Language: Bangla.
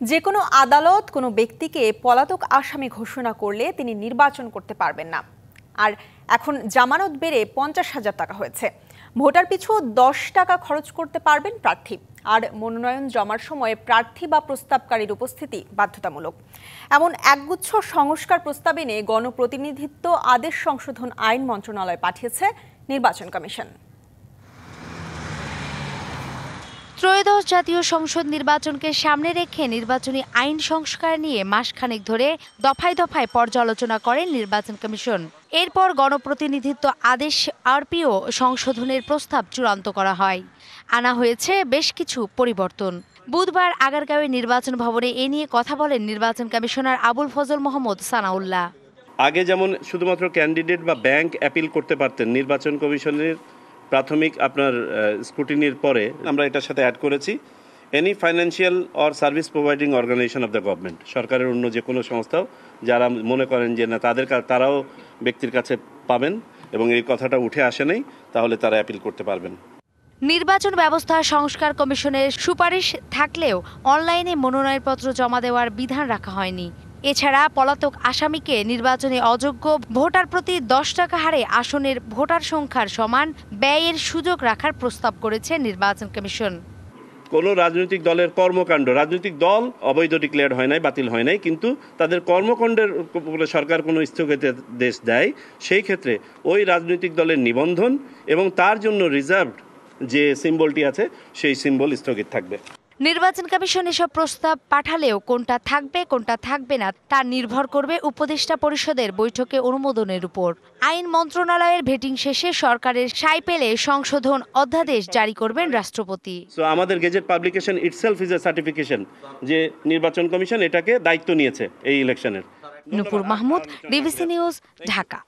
যে কোনো আদালত কোনো ব্যক্তিকে পলাতক আসামি ঘোষণা করলে তিনি নির্বাচন করতে পারবেন না। আর এখন জামানত বেড়ে 50,000 টাকা হয়েছে। ভোটার পিছু 10 টাকা খরচ করতে পারবেন প্রার্থী। আর মনোনয়ন জমার সময় প্রার্থী বা প্রস্তাবকারীর উপস্থিতি বাধ্যতামূলক। এমন একগুচ্ছ সংস্কার প্রস্তাব এনে গণপ্রতিনিধিত্ব আদেশ সংশোধন আইন মন্ত্রণালয় পাঠিয়েছে নির্বাচন কমিশন। ত্রয়োদশ জাতীয় সংসদ নির্বাচনকে সামনে রেখে নির্বাচনী আইন সংস্কার নিয়ে মাসখানেক ধরে দফায় দফায় পর্যালোচনা করেন নির্বাচন কমিশন। এরপর গণপ্রতিনিধিত্ব আদেশ আরপিও সংশোধনের প্রস্তাব চূড়ান্ত করা হয়। আনা হয়েছে বেশ কিছু পরিবর্তন। বুধবার আগারগাঁওয়ে নির্বাচন ভবনে এ নিয়ে কথা বলেন নির্বাচন কমিশনার আবুল ফজল মোহাম্মদ সানাউল্লাহ। আগে যেমন শুধুমাত্র ক্যান্ডিডেট বা ব্যাংক অ্যাপিল করতে পারতেন, নির্বাচন কমিশনের প্রাথমিক আপনার স্ক্রুটিনির পরে আমরা এটার সাথে অ্যাড করেছি any financial or service providing organisation of the government, সরকারের অন্য যে কোনো সংস্থাও যারা মনে করেন যে না তারাও ব্যক্তির কাছে পাবেন এবং এই কথাটা উঠে আসে নাই, তাহলে তারা অ্যাপিল করতে পারবেন। নির্বাচন ব্যবস্থা সংস্কার কমিশনের সুপারিশ থাকলেও অনলাইনে মনোনয়নপত্র জমা দেওয়ার বিধান রাখা হয়নি। এছাড়া পলাতক আসামিকে নির্বাচনে অযোগ্য ভোটার প্রতি 10 টাকা হারে আসনের ভোটার সংখ্যার সমান ব্যয়ের সুযোগ রাখার প্রস্তাব করেছে নির্বাচন কমিশন। কোনো রাজনৈতিক দলের কর্মকাণ্ড, রাজনৈতিক দল অবৈধ ডিক্লেয়ার হয় নাই, বাতিল হয় নাই, কিন্তু তাদের কর্মকাণ্ডের উপরে সরকার কোনো স্থগিতাদেশ দেয়, সেই ক্ষেত্রে ওই রাজনৈতিক দলের নিবন্ধন এবং তার জন্য রিজার্ভড যে সিম্বলটি আছে সেই সিম্বল স্থগিত থাকবে। নির্বাচন কমিশন এসব প্রস্তাব পাঠালেও কোনটা থাকবে কোনটা থাকবে না তা নির্ভর করবে উপদেষ্টা পরিষদের বৈঠকে অনুমোদনের উপর। আইন মন্ত্রণালয়ের ভেটিং শেষে সরকারের সায় পেলে সংশোধন অধ্যাদেশ জারি করবেন রাষ্ট্রপতি। আমাদের gazette publication itself is a certification যে নির্বাচন কমিশন এটাকে দায়িত্ব নিয়েছে এই ইলেকশনের। Nupur Mahmud, DBC news, Dhaka.